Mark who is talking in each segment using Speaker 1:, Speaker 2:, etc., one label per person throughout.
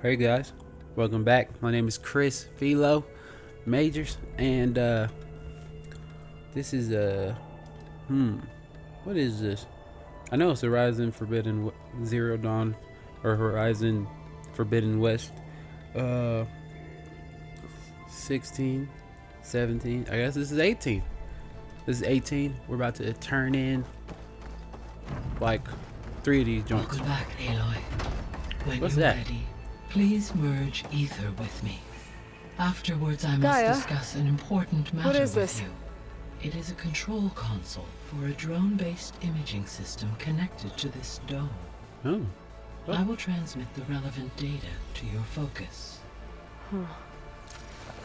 Speaker 1: Hey guys, welcome back. My name is Chris Philo Majors, and this is what is this? I know it's Horizon Zero Dawn, or Horizon Forbidden West. Uh, 16, 17. I guess this is 18. This is 18. We're about to turn in like 3 of these joints.
Speaker 2: Welcome back, Aloy. When
Speaker 1: What's
Speaker 2: you're
Speaker 1: that?
Speaker 2: ready, please merge ether with me. Afterwards, I must
Speaker 3: Gaia?
Speaker 2: discuss an important matter
Speaker 3: What is
Speaker 2: with
Speaker 3: this?
Speaker 2: you. It is a control console for a drone-based imaging system connected to this dome.
Speaker 1: Oh,
Speaker 2: I will transmit the relevant data to your focus.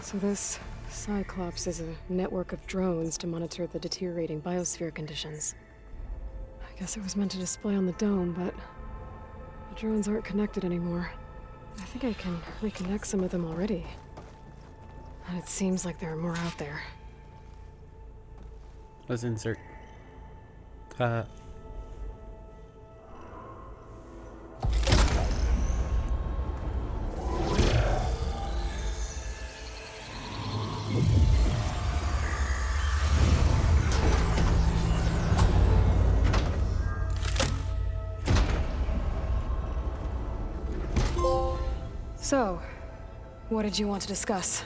Speaker 3: So this Cyclops is a network of drones to monitor the deteriorating biosphere conditions. I guess it was meant to display on the dome, but the drones aren't connected anymore. I think I can reconnect some of them already. And it seems like there are more out there.
Speaker 1: let's insert.
Speaker 3: So, what did you want to discuss?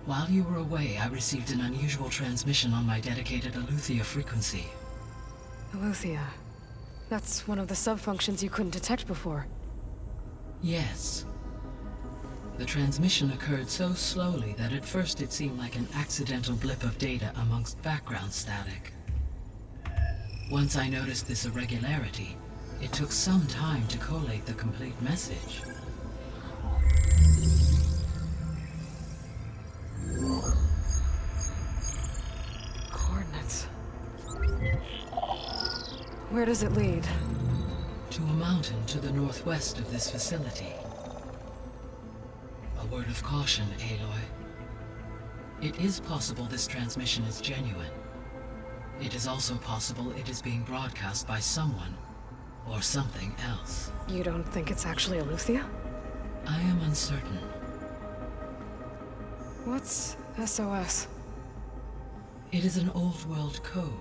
Speaker 2: While you were away, I received an unusual transmission on my dedicated Aletheia frequency.
Speaker 3: Aletheia. That's one of the sub-functions you couldn't detect before.
Speaker 2: Yes. The transmission occurred so slowly that at first it seemed like an accidental blip of data amongst background static. Once I noticed this irregularity, it took some time to collate the complete message.
Speaker 3: Coordinates. Where does it lead?
Speaker 2: To a mountain to the northwest of this facility. A word of caution, Aloy. It is possible this transmission is genuine. It is also possible it is being broadcast by someone or something else.
Speaker 3: You don't think it's actually Aletheia?
Speaker 2: I am uncertain.
Speaker 3: What's SOS?
Speaker 2: It is an old world code.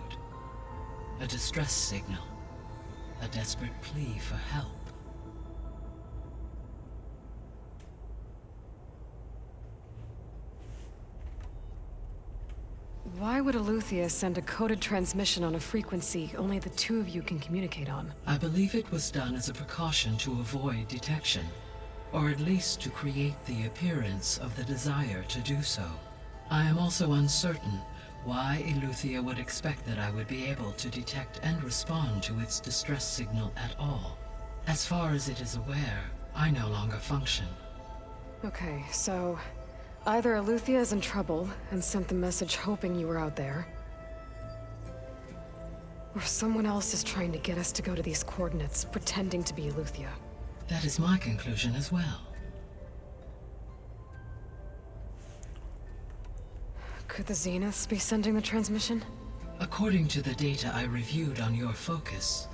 Speaker 2: A distress signal. A desperate plea for help.
Speaker 3: Why would Aletheia send a coded transmission on a frequency only the two of you can communicate on?
Speaker 2: I believe it was done as a precaution to avoid detection, or at least to create the appearance of the desire to do so. I am also uncertain why Aletheia would expect that I would be able to detect and respond to its distress signal at all. As far as it is aware, I no longer function.
Speaker 3: Okay, so either Aletheia is in trouble and sent the message hoping you were out there, or someone else is trying to get us to go to these coordinates pretending to be Aletheia.
Speaker 2: That is my conclusion as well.
Speaker 3: Could the Zeniths be sending the transmission?
Speaker 2: According to the data I reviewed on your focus,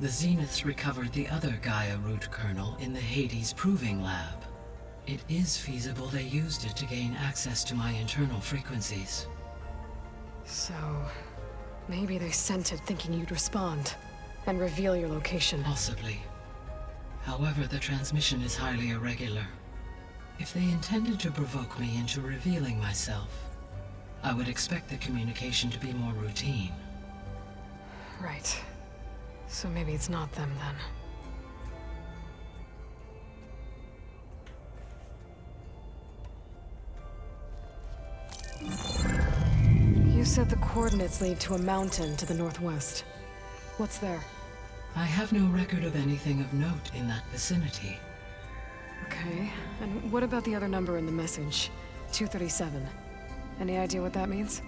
Speaker 2: the Zeniths recovered the other Gaia root kernel in the Hades Proving Lab. It is feasible they used it to gain access to my internal frequencies.
Speaker 3: So, maybe they sent it thinking you'd respond and reveal your location.
Speaker 2: Possibly. However, the transmission is highly irregular. If they intended to provoke me into revealing myself, I would expect the communication to be more routine.
Speaker 3: Right. So maybe it's not them then. You said the coordinates lead to a mountain to the northwest. What's there?
Speaker 2: I have no record of anything of note in that vicinity.
Speaker 3: Okay, and what about the other number in the message? 237. Any idea what that means?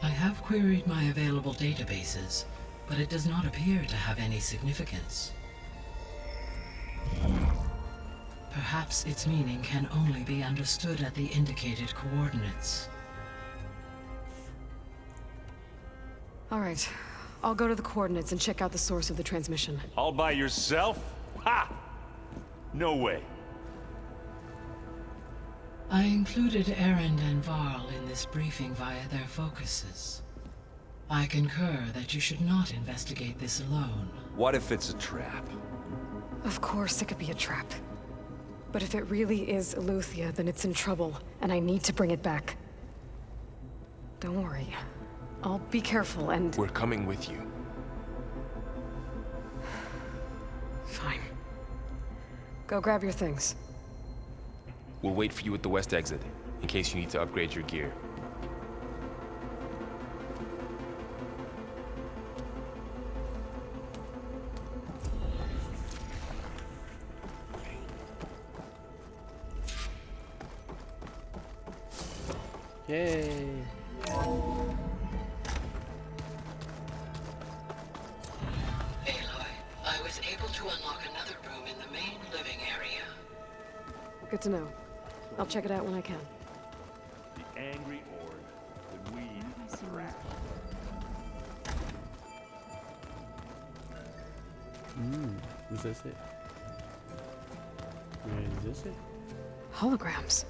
Speaker 2: I have queried my available databases, but it does not appear to have any significance. Perhaps its meaning can only be understood at the indicated coordinates.
Speaker 3: All right, I'll go to the coordinates and check out the source of the transmission.
Speaker 4: All by yourself? Ha! No way.
Speaker 2: I included Erend and Varl in this briefing via their focuses. I concur that you should not investigate this alone.
Speaker 4: What if it's a trap?
Speaker 3: Of course it could be a trap. But if it really is Eleuthia, then it's in trouble, and I need to bring it back. Don't worry. I'll be careful and...
Speaker 4: We're coming with you.
Speaker 3: Fine. Go grab your things.
Speaker 4: We'll wait for you at the west exit, in case you need to upgrade your gear.
Speaker 1: Yay.
Speaker 2: Aloy, I was able to unlock another room in the main living area.
Speaker 3: Good to know. I'll check it out when I can.
Speaker 5: The angry Ord, the weed, the rat.
Speaker 1: Is this it? Is this it?
Speaker 3: Holograms.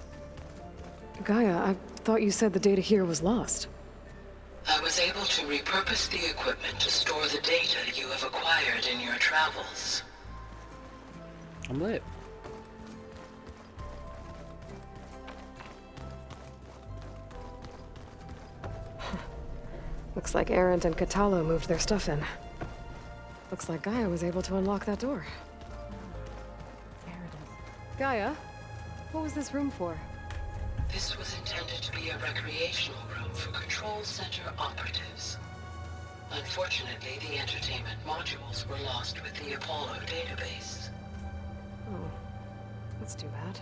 Speaker 3: Gaia, I thought you said the data here was lost.
Speaker 2: I was able to repurpose the equipment to store the data you have acquired in your travels.
Speaker 1: I'm lit.
Speaker 3: Looks like Erend and Katalo moved their stuff in. Looks like Gaia was able to unlock that door. Gaia, what was this room for?
Speaker 2: This was intended to be a recreational room for Control Center operatives. Unfortunately, the entertainment modules were lost with the Apollo database.
Speaker 3: Oh, that's too bad.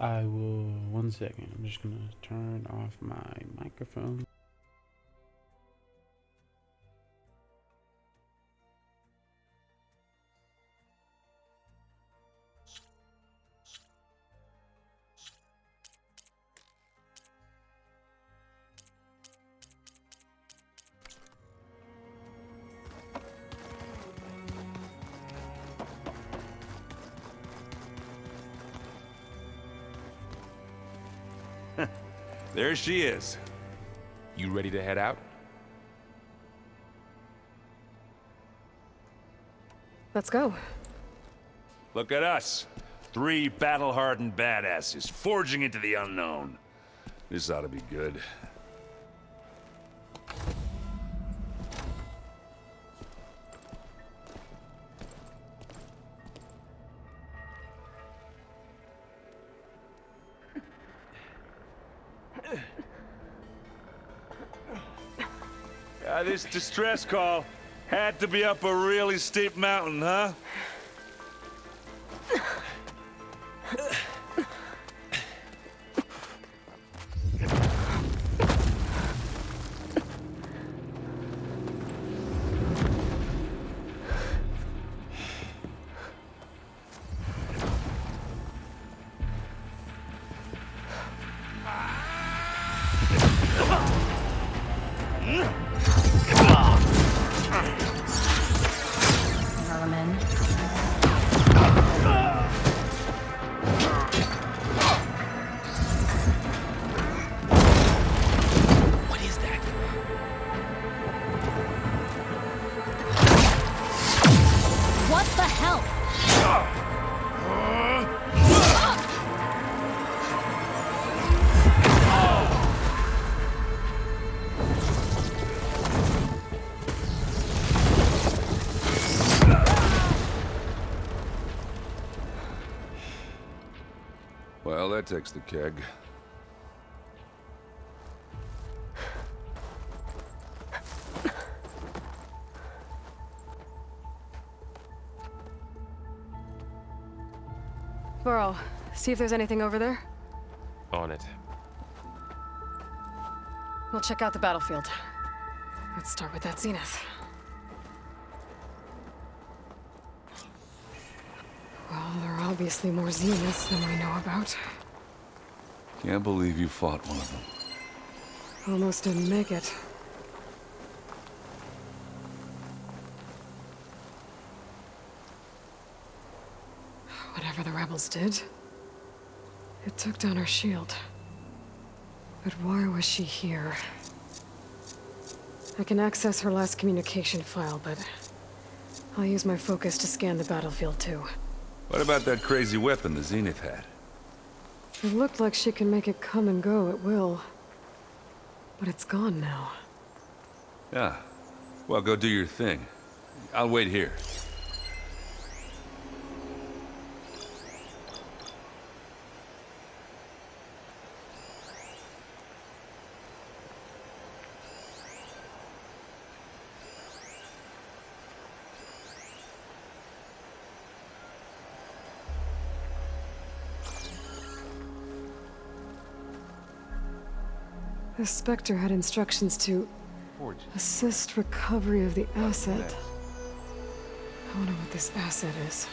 Speaker 1: I will, 1 second. I'm just gonna turn off my microphone.
Speaker 5: There she is.
Speaker 4: You ready to head out?
Speaker 3: Let's go.
Speaker 5: Look at us. 3 battle-hardened badasses forging into the unknown. This ought to be good. This distress call had to be up a really steep mountain, huh?
Speaker 6: What the hell?
Speaker 5: Well, that takes the keg.
Speaker 3: Varl, see if there's anything over there.
Speaker 4: On it.
Speaker 3: We'll check out the battlefield. Let's start with that Zenith. Well, there are obviously more Zeniths than we know about.
Speaker 7: Can't believe you fought one of them.
Speaker 3: Almost didn't make it. Whatever the rebels did, it took down her shield. But why was she here? I can access her last communication file, but I'll use my focus to scan the battlefield too.
Speaker 5: What about that crazy weapon the Zenith had?
Speaker 3: It looked like she can make it come and go at will. But it's gone now.
Speaker 5: Yeah. Well, go do your thing. I'll wait here.
Speaker 3: The Spectre had instructions to assist recovery of the asset. I wonder what this asset is.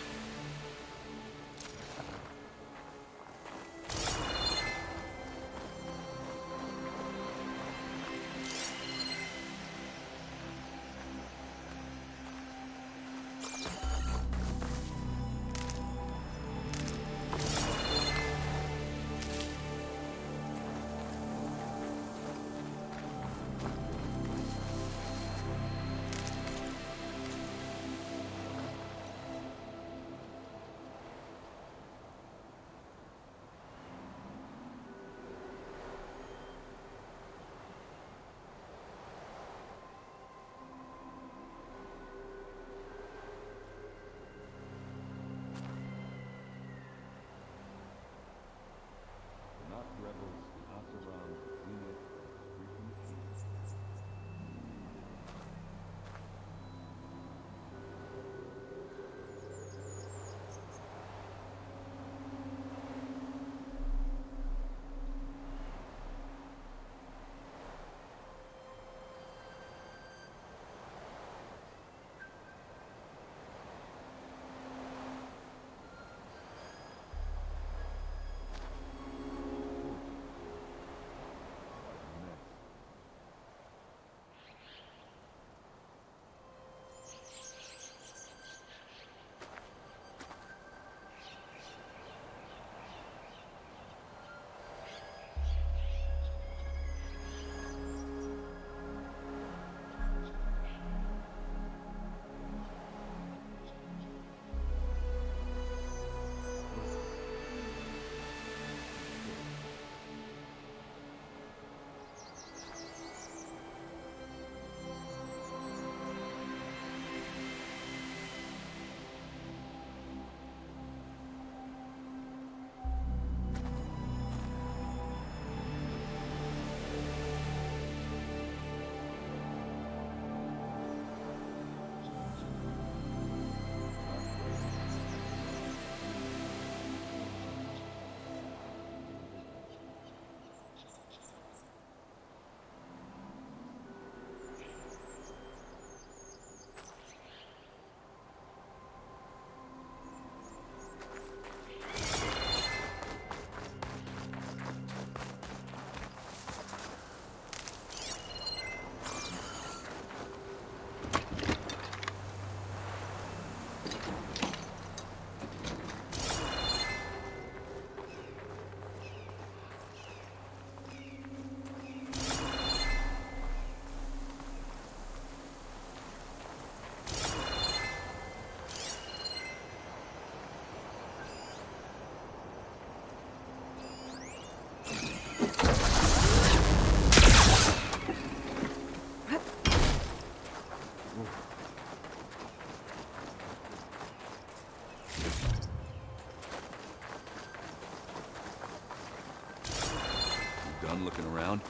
Speaker 7: Done looking around?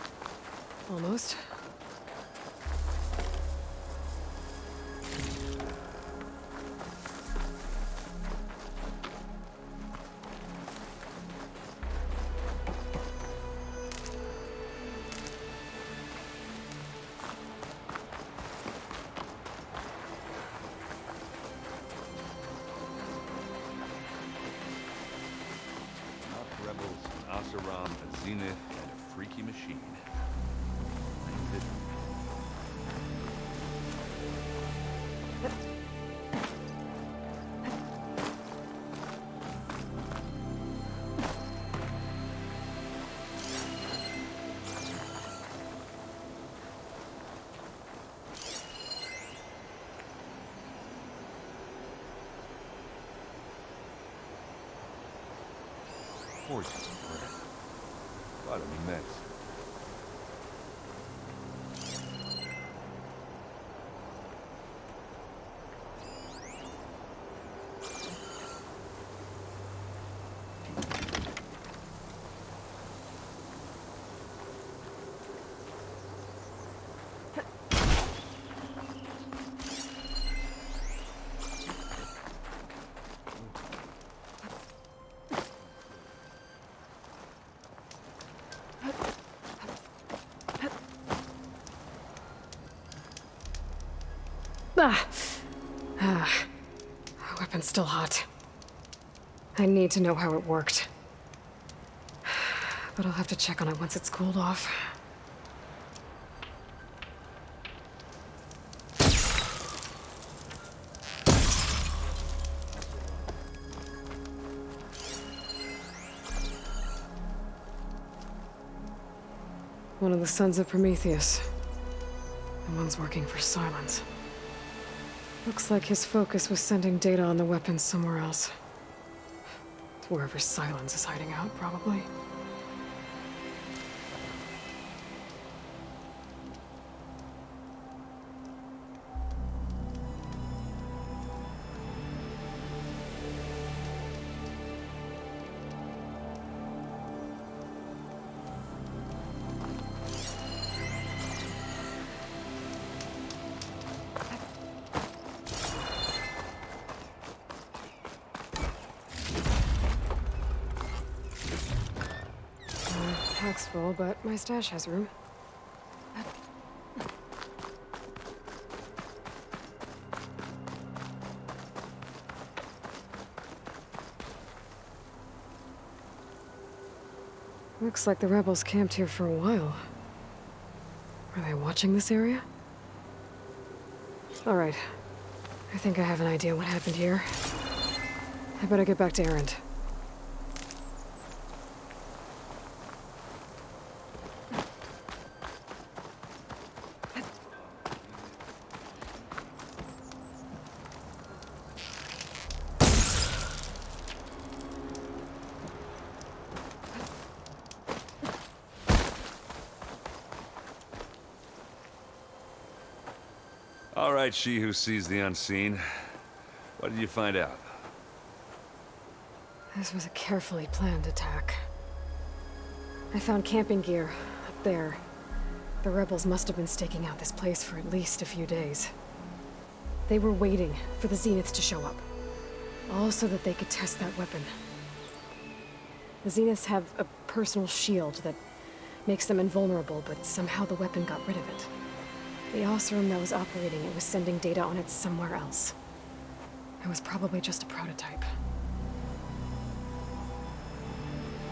Speaker 3: Almost.
Speaker 7: Zenith and a freaky machine. Named it.
Speaker 4: Horses and breath. What a mess.
Speaker 3: Ah. Weapon's still hot. I need to know how it worked. But I'll have to check on it once it's cooled off. One of the sons of Prometheus. The one's working for Silence. Looks like his focus was sending data on the weapons somewhere else. To wherever Silence is hiding out, probably. Pack's full, but my stash has room. Looks like the rebels camped here for a while. Are they watching this area? All right. I think I have an idea what happened here. I better get back to Erend.
Speaker 7: All right, she who sees the unseen. What did you find out?
Speaker 3: This was a carefully planned attack. I found camping gear up there. The rebels must have been staking out this place for at least a few days. They were waiting for the Zeniths to show up. All so that they could test that weapon. The Zeniths have a personal shield that makes them invulnerable, but somehow the weapon got rid of it. The Oseram that was operating it was sending data on it somewhere else. It was probably just a prototype.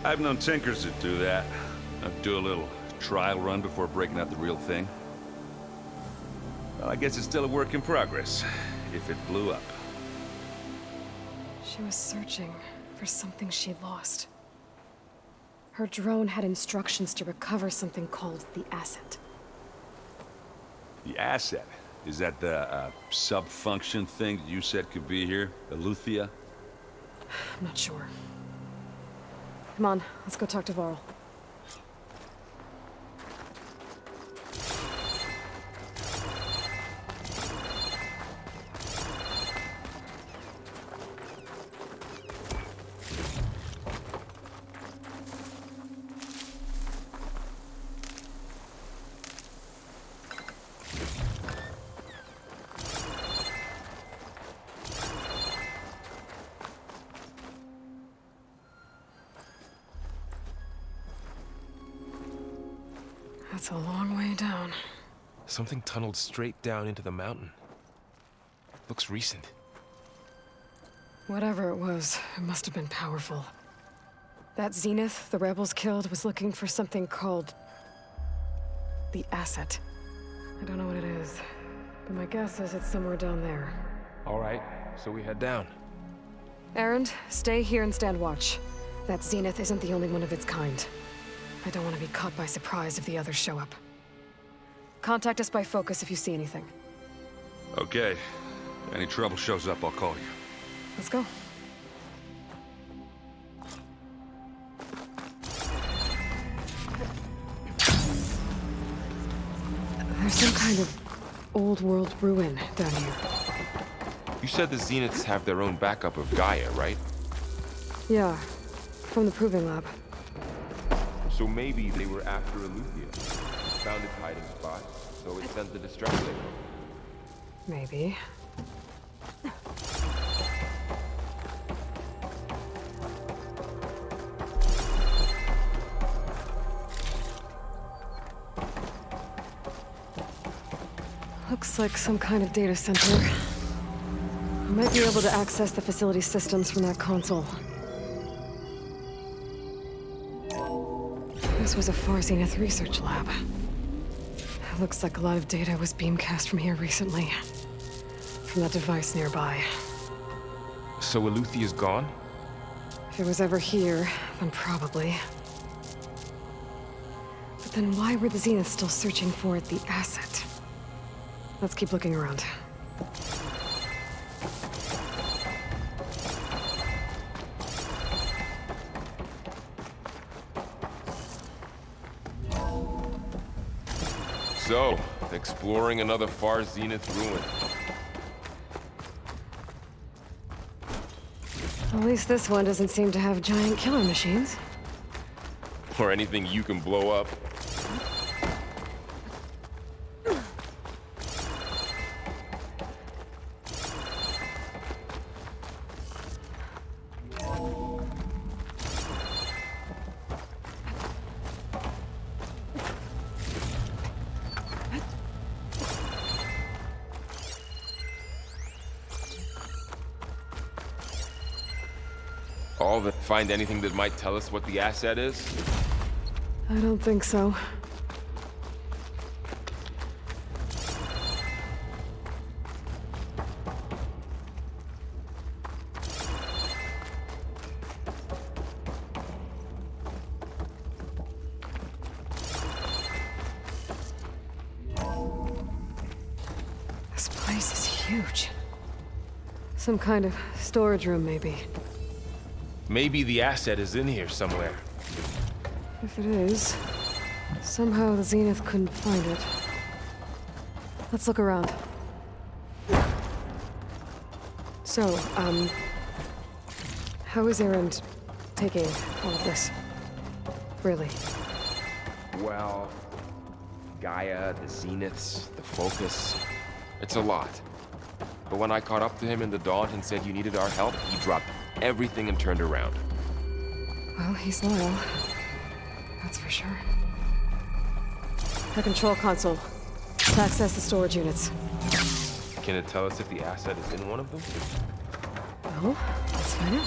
Speaker 7: I've known tinkers that do that. Do a little trial run before breaking out the real thing. Well, I guess it's still a work in progress, if it blew up.
Speaker 3: She was searching for something she lost. Her drone had instructions to recover something called the Asset.
Speaker 7: The Asset? Is that the sub-function thing that you said could be here? Eleuthia?
Speaker 3: I'm not sure. Come on, let's go talk to Varl. That's a long way down.
Speaker 8: Something tunneled straight down into the mountain. Looks recent.
Speaker 3: Whatever it was, it must have been powerful. That Zenith the rebels killed was looking for something called the Asset. I don't know what it is, but my guess is it's somewhere down there.
Speaker 8: All right, so we head down.
Speaker 3: Erend, stay here and stand watch. That Zenith isn't the only one of its kind. I don't want to be caught by surprise if the others show up. Contact us by focus if you see anything.
Speaker 5: Okay. Any trouble shows up, I'll call you.
Speaker 3: Let's go. There's some kind of old world ruin down here.
Speaker 8: You said the Zeniths have their own backup of Gaia, right?
Speaker 3: Yeah, from the Proving Lab.
Speaker 8: So maybe they were after Eleuthia. Found its hiding spot, so it sent the distress signal.
Speaker 3: Maybe. Looks like some kind of data center. I might be able to access the facility systems from that console. This was a Far Zenith research lab. Looks like a lot of data was beamcast from here recently. From that device nearby.
Speaker 8: So Eleuthia's gone?
Speaker 3: If it was ever here, then probably. But then why were the Zeniths still searching for the Asset? Let's keep looking around.
Speaker 8: So, exploring another Far Zenith ruin.
Speaker 3: At least this one doesn't seem to have giant killer machines.
Speaker 8: Or anything you can blow up. All that find anything that might tell us what the asset is?
Speaker 3: I don't think so. This place is huge. Some kind of storage room, maybe.
Speaker 8: Maybe the asset is in here somewhere.
Speaker 3: If it is, somehow the Zenith couldn't find it. Let's look around. So, how is Erend taking all of this? Really?
Speaker 8: Well, Gaia, the Zeniths, the Focus. It's a lot. But when I caught up to him in the Daunt and said you needed our help, he dropped everything and turned around.
Speaker 3: Well, he's loyal. That's for sure. The control console. Let's access the storage units.
Speaker 8: Can it tell us if the asset is in one of them?
Speaker 3: Well, let's find out.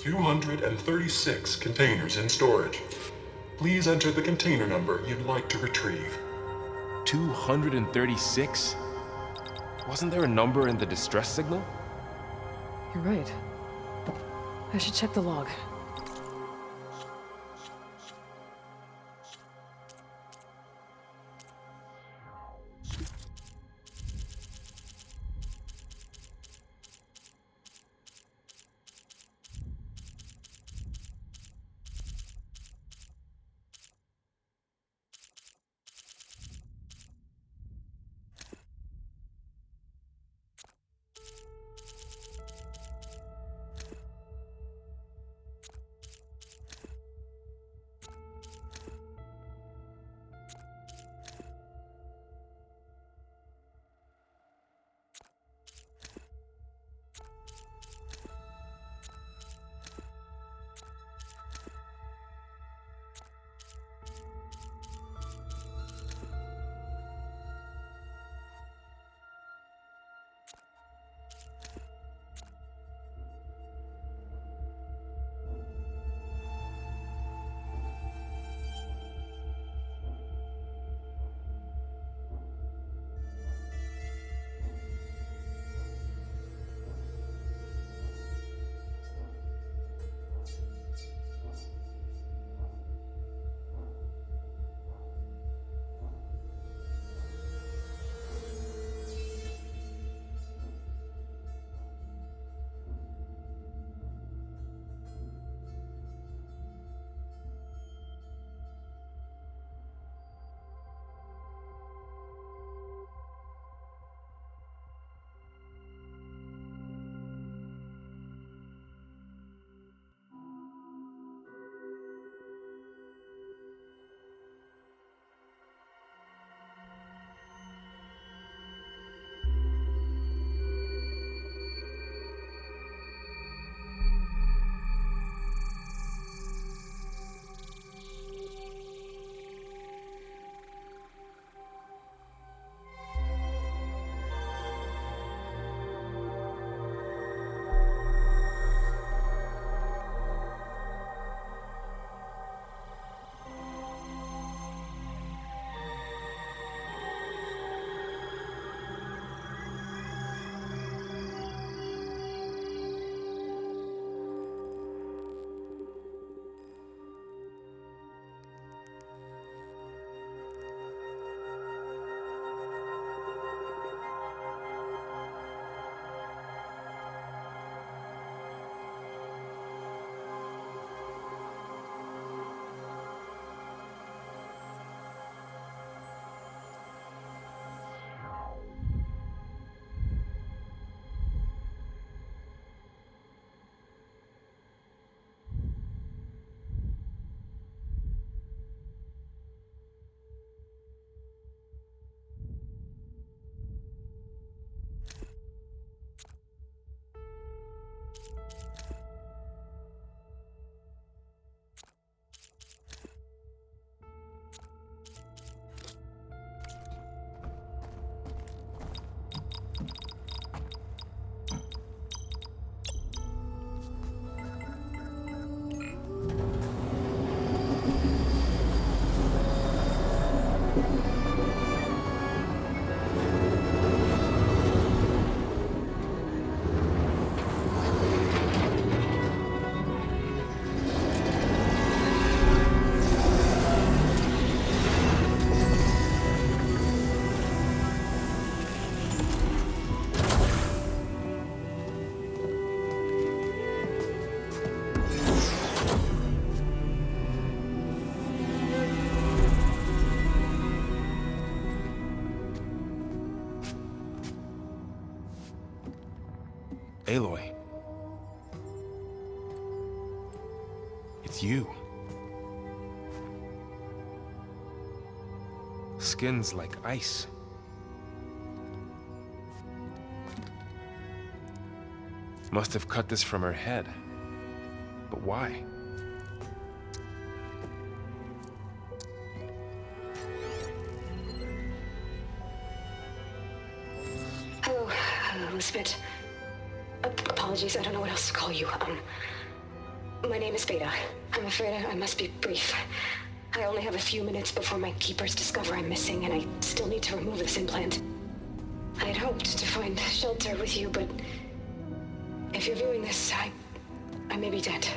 Speaker 9: $236 containers in storage. Please enter the container number you'd like to retrieve.
Speaker 8: 236? Wasn't there a number in the distress signal?
Speaker 3: You're right. I should check the log.
Speaker 8: Aloy. It's you. Skin's like ice. Must have cut this from her head. But why?
Speaker 3: Hello, Elizabeth. Apologies, I don't know what else to call you. My name is Beta. I'm afraid I must be brief. I only have a few minutes before my keepers discover I'm missing, and I still need to remove this implant. I had hoped to find shelter with you, but if you're viewing this, I may be dead.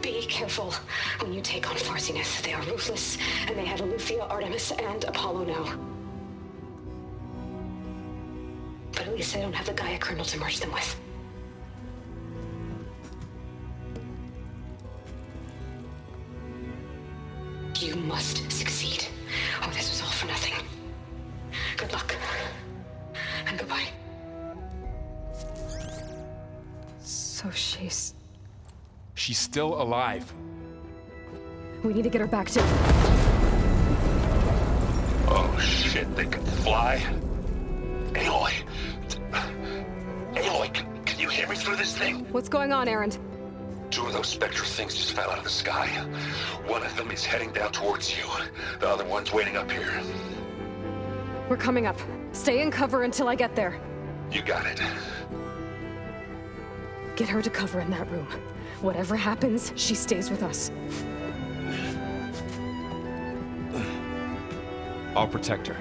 Speaker 3: Be careful when you take on Far Zenith. They are ruthless, and they have Eleuthia, Artemis, and Apollo now. But at least I don't have the Gaia kernel to merge them with. You must succeed, or this was all for nothing. Good luck. And goodbye. So she's
Speaker 8: still alive.
Speaker 3: We need to get her back to...
Speaker 5: Oh shit, they can fly? Aloy! Aloy, can you hear me through this thing?
Speaker 3: What's going on, Erend?
Speaker 5: 2 of those Spectre things just fell out of the sky. One of them is heading down towards you. The other one's waiting up here.
Speaker 3: We're coming up. Stay in cover until I get there.
Speaker 5: You got it.
Speaker 3: Get her to cover in that room. Whatever happens, she stays with us.
Speaker 8: I'll protect her.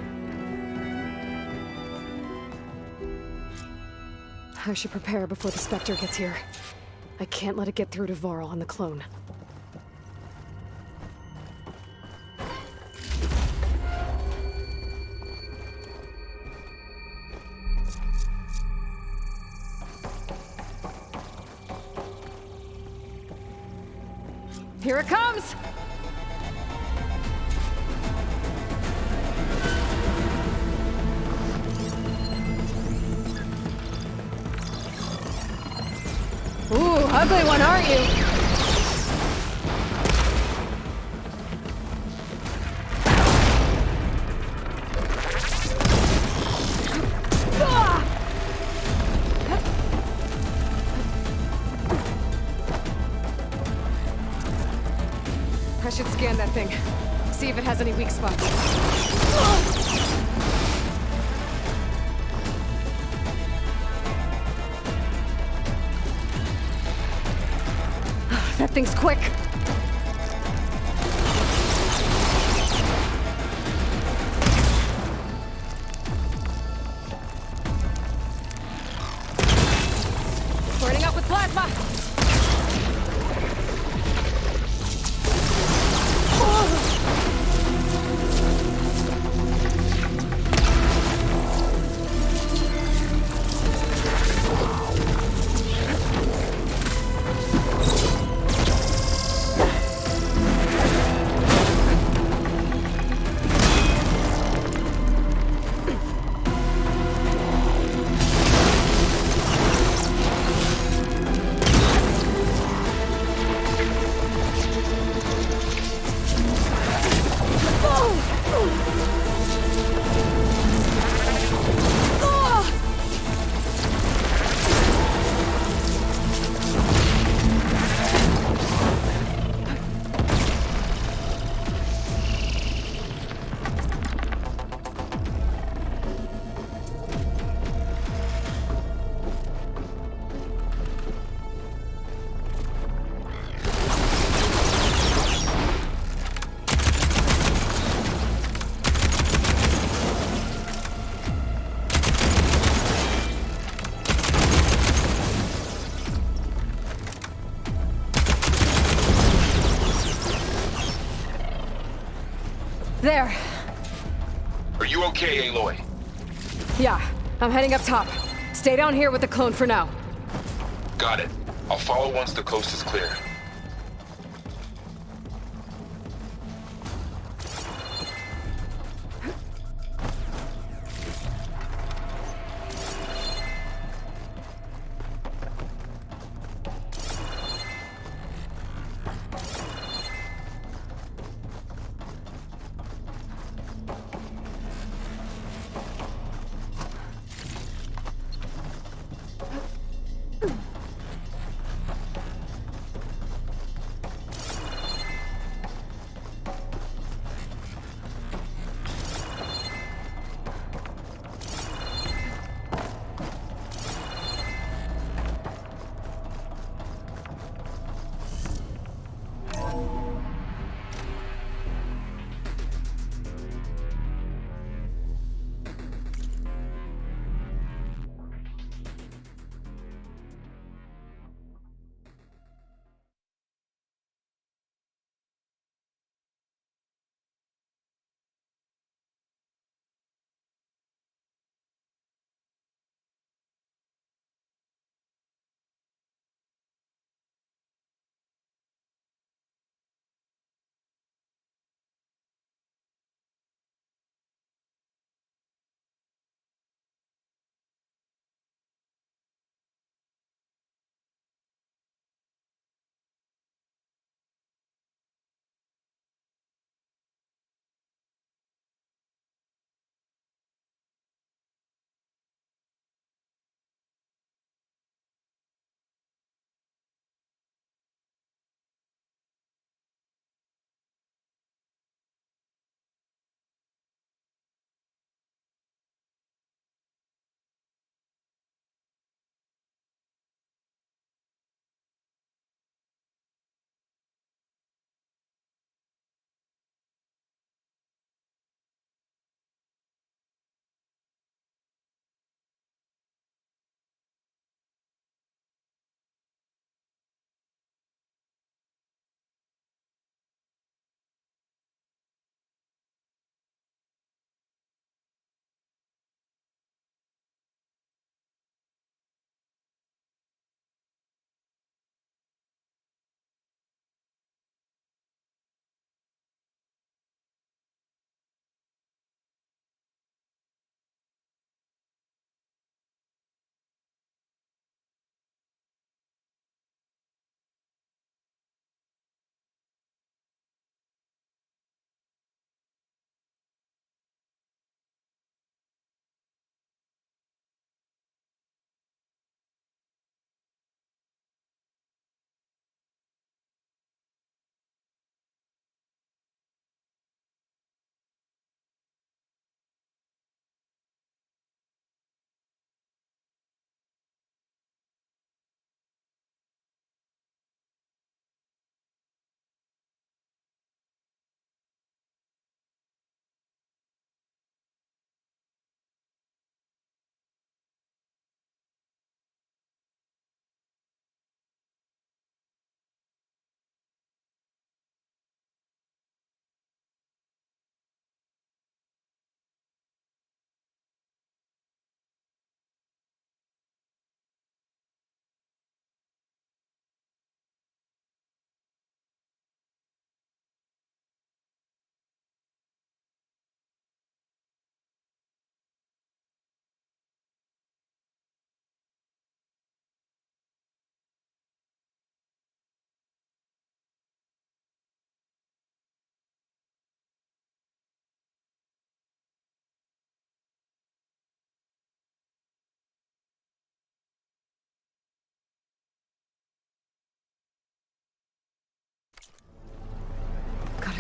Speaker 3: I should prepare before the Spectre gets here. I can't let it get through to Varl and the clone. Here it comes! Ooh, ugly one, aren't you? I should scan that thing. See if it has any weak spots. That thing's quick. Burning up with plasma. There.
Speaker 5: Are you okay, Aloy?
Speaker 3: Yeah, I'm heading up top. Stay down here with the clone for now.
Speaker 5: Got it. I'll follow once the coast is clear.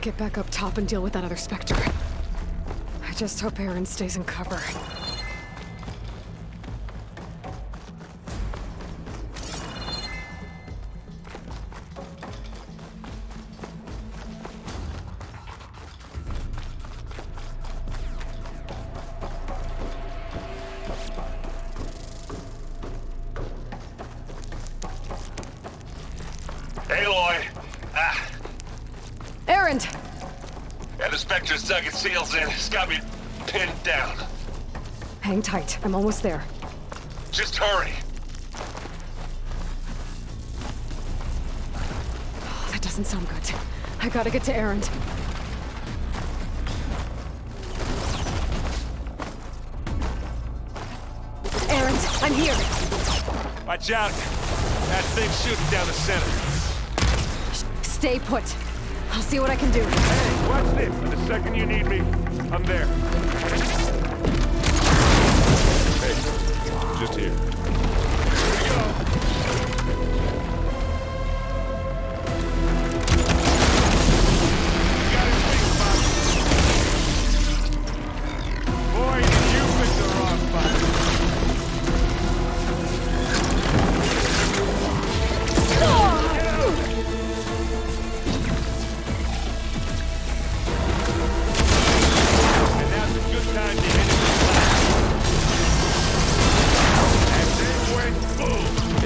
Speaker 3: get back up top and deal with that other Spectre. I just hope Aaron stays in cover.
Speaker 5: Aloy!
Speaker 3: Aaron!
Speaker 5: Yeah, the Spectre's dug its heels in. It's got me pinned down.
Speaker 3: Hang tight. I'm almost there.
Speaker 5: Just hurry.
Speaker 3: Oh, that doesn't sound good. I gotta get to Aaron. Aaron, I'm here.
Speaker 5: Watch out. That thing's shooting down the center.
Speaker 3: Stay put. I'll see what I can do.
Speaker 5: Hey, watch this. The second you need me, I'm there. Hey, just here. Here we go. Got his big spot. Boy, did you pick the wrong spot.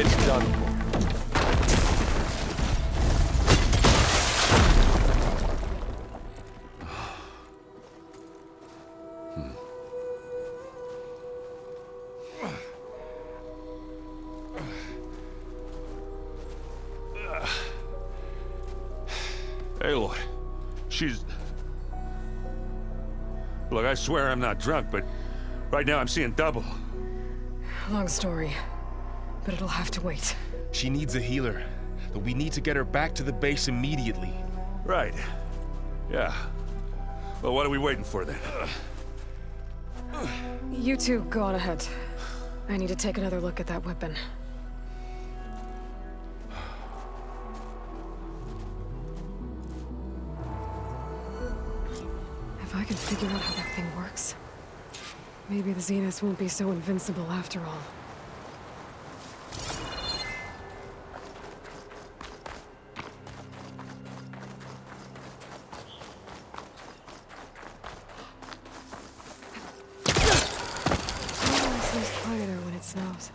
Speaker 8: It's done.
Speaker 5: Aloy, she's... Look, I swear I'm not drunk, but right now I'm seeing double.
Speaker 3: Long story, but it'll have to wait.
Speaker 8: She needs a healer, but we need to get her back to the base immediately.
Speaker 5: Right. Yeah. Well, what are we waiting for then?
Speaker 3: You two go on ahead. I need to take another look at that weapon. If I can figure out how that thing works, maybe the Zeniths won't be so invincible after all. It seems quieter when it snows.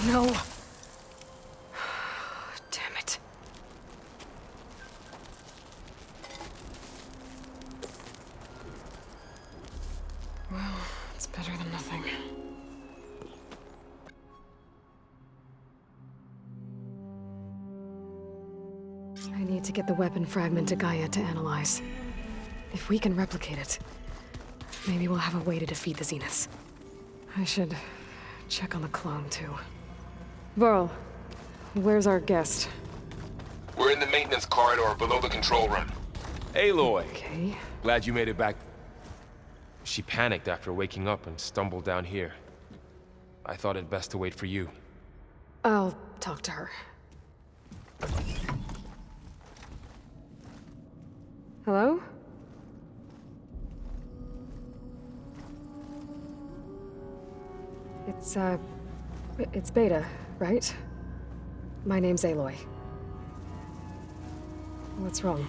Speaker 3: No. Damn it. Well, it's better than nothing. I need to get the weapon fragment to Gaia to analyze. If we can replicate it, maybe we'll have a way to defeat the Zeniths. I should check on the clone, too. Varl, where's our guest?
Speaker 8: We're in the maintenance corridor below the control room. Aloy!
Speaker 3: Okay.
Speaker 8: Glad you made it back. She panicked after waking up and stumbled down here. I thought it best to wait for you.
Speaker 3: I'll talk to her. Hello? It's Beta, right? My name's Aloy. What's wrong?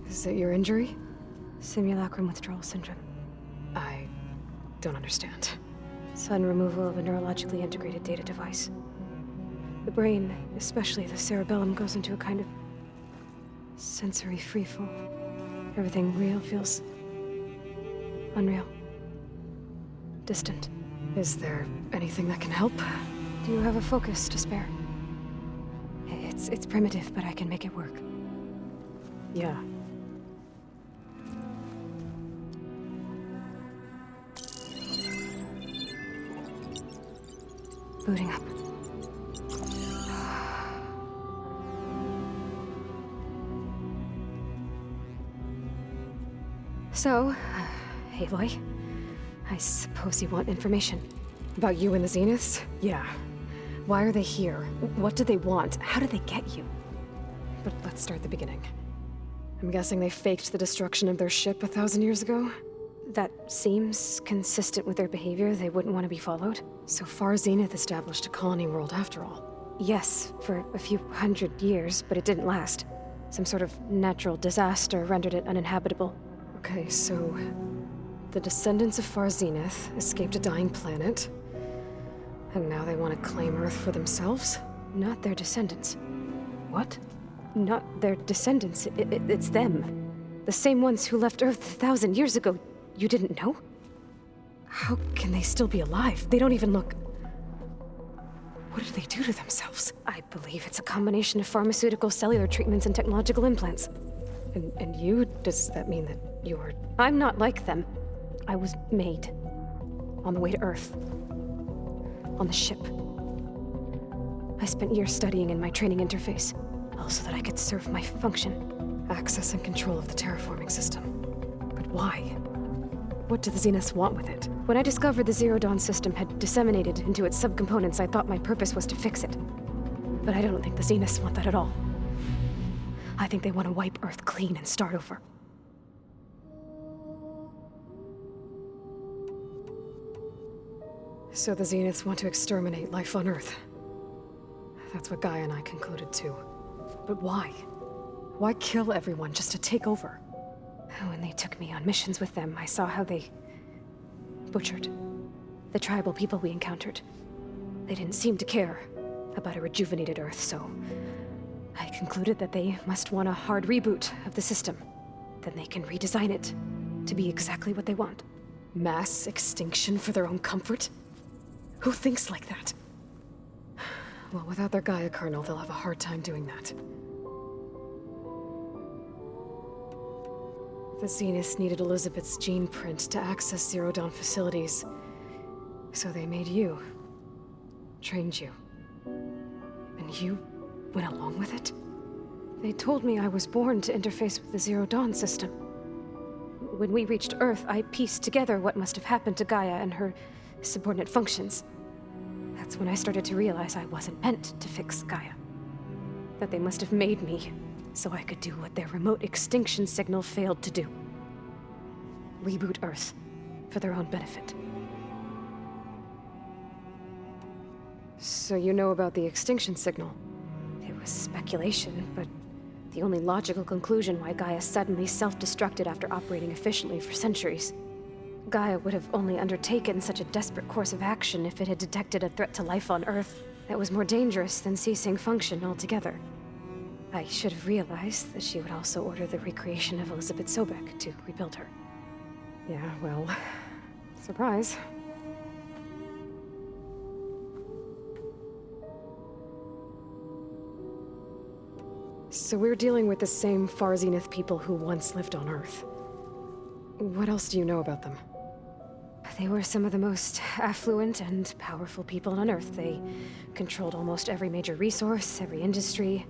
Speaker 3: Is it your injury?
Speaker 6: Simulacrum withdrawal syndrome.
Speaker 3: I don't understand.
Speaker 6: Sudden removal of a neurologically integrated data device. The brain, especially the cerebellum, goes into a kind of sensory freefall. Everything real feels unreal. Distant.
Speaker 3: Is there anything that can help?
Speaker 6: Do you have a focus to spare? It's primitive, but I can make it work.
Speaker 3: Yeah.
Speaker 6: Booting up. So, Aloy, I suppose you want information.
Speaker 3: About you and the Zeniths? Yeah. Why are they here? What do they want? How did they get you? But let's start at the beginning. I'm guessing they faked the destruction of their ship 1,000 years ago?
Speaker 6: That seems consistent with their behavior. They wouldn't want to be followed.
Speaker 3: So far, Zenith established a colony world after all.
Speaker 6: Yes, for a few hundred years, but it didn't last. Some sort of natural disaster rendered it uninhabitable.
Speaker 3: Okay, so the descendants of Far Zenith escaped a dying planet, and now they want to claim Earth for themselves?
Speaker 6: Not their descendants.
Speaker 3: What?
Speaker 6: Not their descendants. It's them. The same ones who left Earth 1,000 years ago. You didn't know?
Speaker 3: How can they still be alive? They don't even look... What did they do to themselves?
Speaker 6: I believe it's a combination of pharmaceutical, cellular treatments, and technological implants.
Speaker 3: And you? Does that mean that you're...
Speaker 6: I'm not like them. I was made. On the way to Earth. On the ship. I spent years studying in my training interface, all so that I could serve my function.
Speaker 3: Access and control of the terraforming system. But why? What do the Zeniths want with it?
Speaker 6: When I discovered the Zero Dawn system had disseminated into its subcomponents, I thought my purpose was to fix it. But I don't think the Zeniths want that at all. I think they want to wipe Earth clean and start over.
Speaker 3: So the Zeniths want to exterminate life on Earth. That's what Gaia and I concluded too. But why? Why kill everyone just to take over?
Speaker 6: When they took me on missions with them, I saw how they butchered the tribal people we encountered. They didn't seem to care about a rejuvenated Earth, so I concluded that they must want a hard reboot of the system. Then they can redesign it to be exactly what they want.
Speaker 3: Mass extinction for their own comfort? Who thinks like that? Well, without their Gaia kernel, they'll have a hard time doing that. The Zeniths needed Elizabeth's gene print to access Zero Dawn facilities. So they made you. Trained you. And you went along with it?
Speaker 6: They told me I was born to interface with the Zero Dawn system. When we reached Earth, I pieced together what must have happened to Gaia and her subordinate functions. That's when I started to realize I wasn't meant to fix Gaia. That they must have made me so I could do what their remote extinction signal failed to do. Reboot Earth for their own benefit.
Speaker 3: So you know about the extinction signal?
Speaker 6: It was speculation, but the only logical conclusion why Gaia suddenly self-destructed after operating efficiently for centuries. Gaia would have only undertaken such a desperate course of action if it had detected a threat to life on Earth that was more dangerous than ceasing function altogether. I should have realized that she would also order the recreation of Elizabeth Sobek to rebuild her.
Speaker 3: Yeah, well, surprise. So we're dealing with the same Far Zenith people who once lived on Earth. What else do you know about them?
Speaker 6: They were some of the most affluent and powerful people on Earth. They controlled almost every major resource, every industry.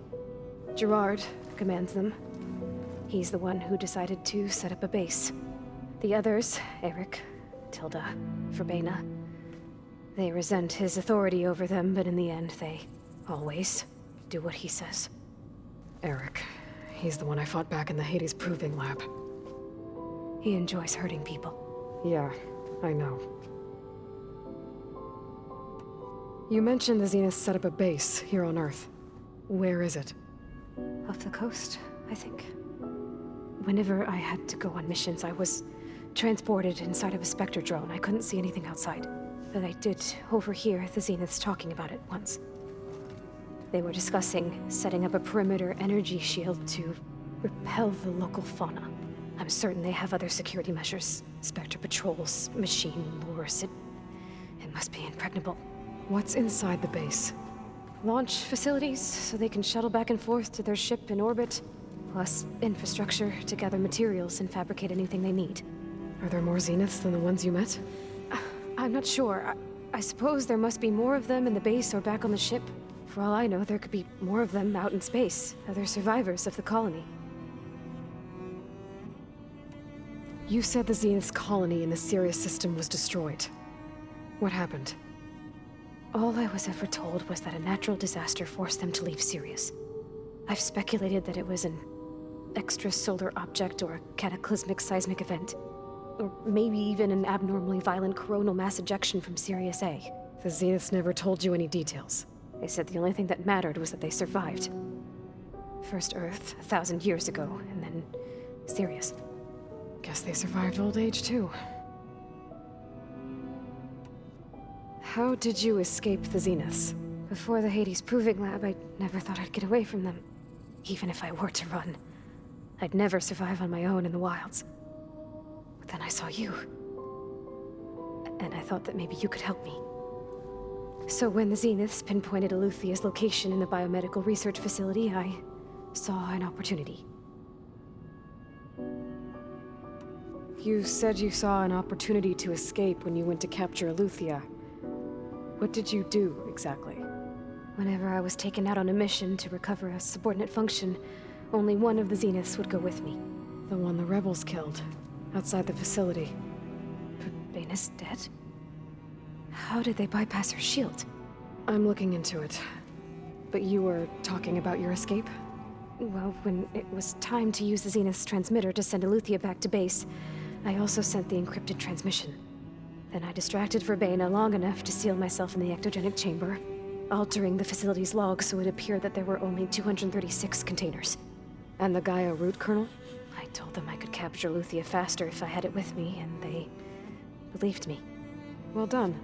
Speaker 6: Gerard commands them. He's the one who decided to set up a base. The others, Eric, Tilda, Verbena, they resent his authority over them, but in the end, they always do what he says.
Speaker 3: Eric. He's the one I fought back in the Hades Proving Lab.
Speaker 6: He enjoys hurting people.
Speaker 3: Yeah, I know. You mentioned the Zeniths set up a base here on Earth. Where is it?
Speaker 6: Off the coast, I think. Whenever I had to go on missions, I was transported inside of a Spectre drone. I couldn't see anything outside. But I did overhear the Zeniths talking about it once. They were discussing setting up a perimeter energy shield to repel the local fauna. I'm certain they have other security measures. Spectre patrols, machine lures. It must be impregnable.
Speaker 3: What's inside the base?
Speaker 6: Launch facilities, so they can shuttle back and forth to their ship in orbit. Plus infrastructure to gather materials and fabricate anything they need.
Speaker 3: Are there more Zeniths than the ones you met?
Speaker 6: I'm not sure. I suppose there must be more of them in the base or back on the ship. For all I know, there could be more of them out in space, other survivors of the colony.
Speaker 3: You said the Zenith's colony in the Sirius system was destroyed. What happened?
Speaker 6: All I was ever told was that a natural disaster forced them to leave Sirius. I've speculated that it was an extrasolar object or a cataclysmic seismic event. Or maybe even an abnormally violent coronal mass ejection from Sirius A.
Speaker 3: The Zeniths never told you any details.
Speaker 6: They said the only thing that mattered was that they survived. First Earth, 1,000 years ago, and then Sirius.
Speaker 3: Guess they survived old age, too. How did you escape the Zeniths?
Speaker 6: Before the Hades Proving Lab, I never thought I'd get away from them. Even if I were to run. I'd never survive on my own in the wilds. But then I saw you. And I thought that maybe you could help me. So when the Zeniths pinpointed Eluthia's location in the biomedical research facility, I saw an opportunity.
Speaker 3: You said you saw an opportunity to escape when you went to capture Eluthia. What did you do, exactly?
Speaker 6: Whenever I was taken out on a mission to recover a subordinate function, only one of the Zeniths would go with me.
Speaker 3: The one the rebels killed, outside the facility.
Speaker 6: But Baina's dead? How did they bypass her shield?
Speaker 3: I'm looking into it. But you were talking about your escape?
Speaker 6: Well, when it was time to use the Zenith's transmitter to send Eluthia back to base, I also sent the encrypted transmission. Then I distracted Verbena long enough to seal myself in the ectogenic chamber, altering the facility's log so it appeared that there were only 236 containers.
Speaker 3: And the Gaia root kernel?
Speaker 6: I told them I could capture Eluthia faster if I had it with me, and they believed me.
Speaker 3: Well done.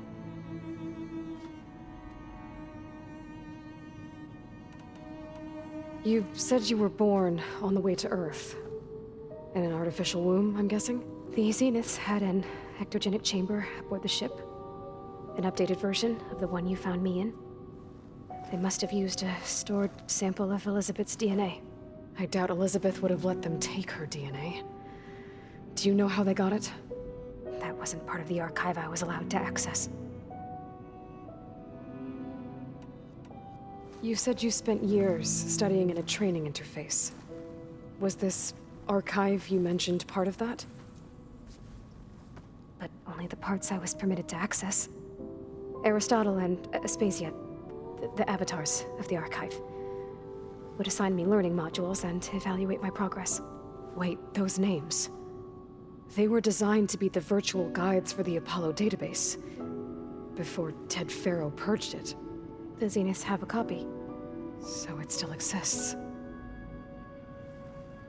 Speaker 3: You said you were born on the way to Earth. In an artificial womb, I'm guessing?
Speaker 6: The Zeniths had an ectogenic chamber aboard the ship. An updated version of the one you found me in. They must have used a stored sample of Elizabeth's DNA.
Speaker 3: I doubt Elizabeth would have let them take her DNA. Do you know how they got it?
Speaker 6: That wasn't part of the archive I was allowed to access.
Speaker 3: You said you spent years studying in a training interface. Was this archive you mentioned part of that?
Speaker 6: But only the parts I was permitted to access. Aristotle and Aspasia, the avatars of the archive, would assign me learning modules and evaluate my progress.
Speaker 3: Wait, those names. They were designed to be the virtual guides for the Apollo database, before Ted Faro purged it.
Speaker 6: The Zeniths have a copy.
Speaker 3: So it still exists.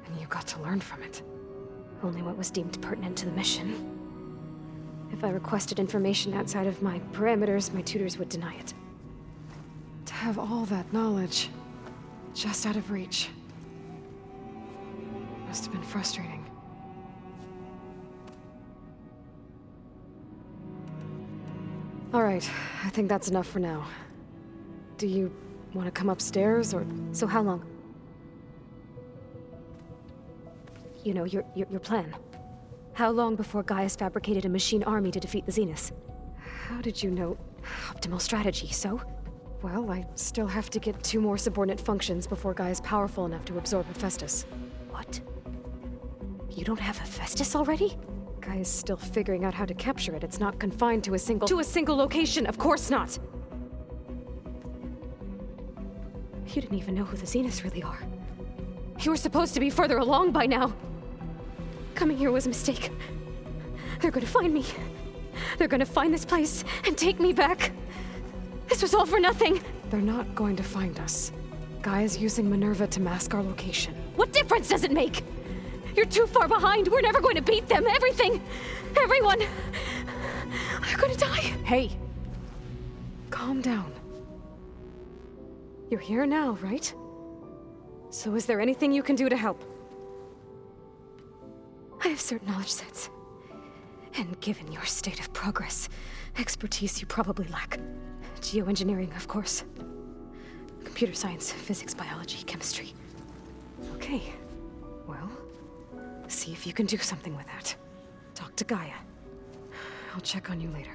Speaker 3: And you got to learn from it.
Speaker 6: Only what was deemed pertinent to the mission. If I requested information outside of my parameters, my tutors would deny it.
Speaker 3: To have all that knowledge, just out of reach. Must have been frustrating. All right, I think that's enough for now. Do you want to come upstairs, or...?
Speaker 6: So how long? You know, your plan. How long before Gaia's fabricated a machine army to defeat the Zeniths?
Speaker 3: How did you know?
Speaker 6: Optimal strategy, so?
Speaker 3: Well, I still have to get 2 more subordinate functions before Gaia's powerful enough to absorb Hephaestus.
Speaker 6: What? You don't have Hephaestus already?
Speaker 3: Gaia's still figuring out how to capture it. It's not confined to a single... To a single location! Of course not!
Speaker 6: You didn't even know who the Zeniths really are.
Speaker 3: You were supposed to be further along by now!
Speaker 6: Coming here was a mistake. They're gonna find me. They're gonna find this place and take me back. This was all for nothing.
Speaker 3: They're not going to find us. Gaia's using Minerva to mask our location.
Speaker 6: What difference does it make? You're too far behind. We're never going to beat them. Everything. Everyone. They're gonna die.
Speaker 3: Hey. Calm down. You're here now, right? So is there anything you can do to help?
Speaker 6: I have certain knowledge sets. And given your state of progress, expertise you probably lack. Geoengineering, of course. Computer science, physics, biology, chemistry.
Speaker 3: Okay. Well, see if you can do something with that. Talk to Gaia. I'll check on you later.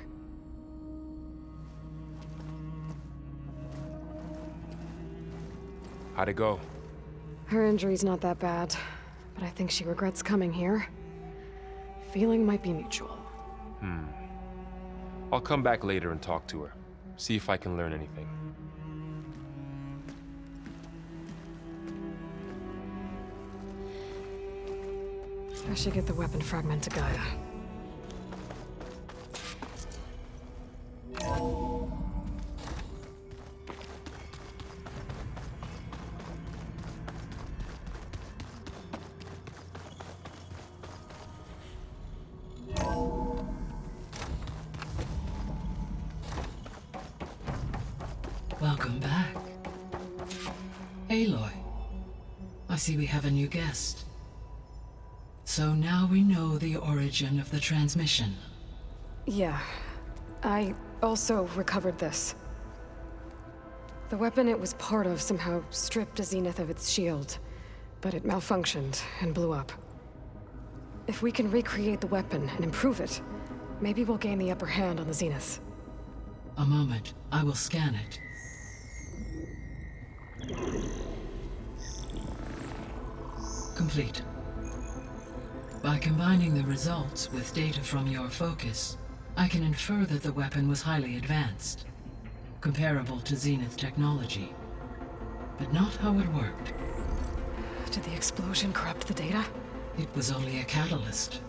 Speaker 8: How'd it go?
Speaker 3: Her injury's not that bad, but I think she regrets coming here. feeling might be mutual.
Speaker 8: I'll come back later and talk to her. See if I can learn anything.
Speaker 3: I should get the weapon fragment to Gaia.
Speaker 2: Welcome back. Aloy, I see we have a new guest. So now we know the origin of the transmission.
Speaker 3: Yeah. I also recovered this. The weapon it was part of somehow stripped a Zenith of its shield, but it malfunctioned and blew up. If we can recreate the weapon and improve it, maybe we'll gain the upper hand on the Zeniths.
Speaker 2: A moment, I will scan it. Complete. By combining the results with data from your focus, I can infer that the weapon was highly advanced, comparable to Zenith technology, but not how it worked.
Speaker 3: Did the explosion corrupt the data?
Speaker 2: It was only a catalyst.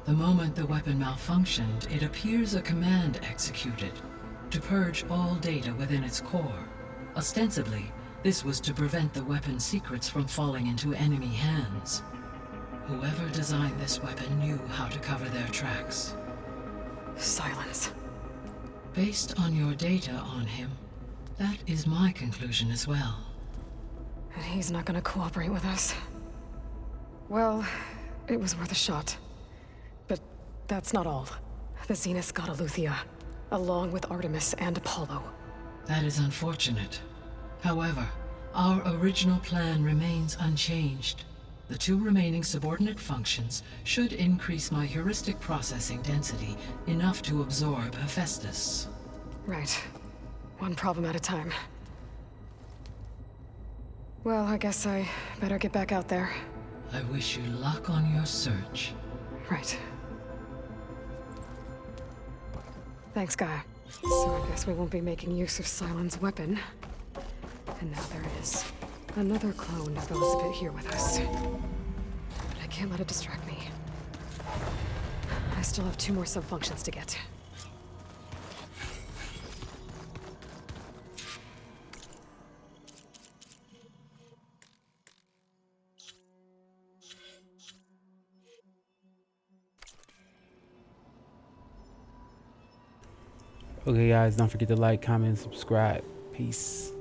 Speaker 2: The moment the weapon malfunctioned, it appears a command executed to purge all data within its core. Ostensibly, this was to prevent the weapon's secrets from falling into enemy hands. Whoever designed this weapon knew how to cover their tracks.
Speaker 3: Silence.
Speaker 2: Based on your data on him, that is my conclusion as well.
Speaker 3: And he's not gonna cooperate with us. Well, it was worth a shot. But that's not all. The Zeniths got Eleuthia, along with Artemis and Apollo.
Speaker 2: That is unfortunate. However, our original plan remains unchanged. The 2 remaining subordinate functions should increase my heuristic processing density enough to absorb Hephaestus.
Speaker 3: Right. One problem at a time. Well, I guess I better get back out there.
Speaker 2: I wish you luck on your search.
Speaker 3: Right. Thanks, Gaia. So I guess we won't be making use of Cylon's weapon. And now there is another clone of Velocipede here with us. But I can't let it distract me. I still have 2 more sub-functions to get.
Speaker 1: Okay, guys, don't forget to like, comment, and subscribe. Peace.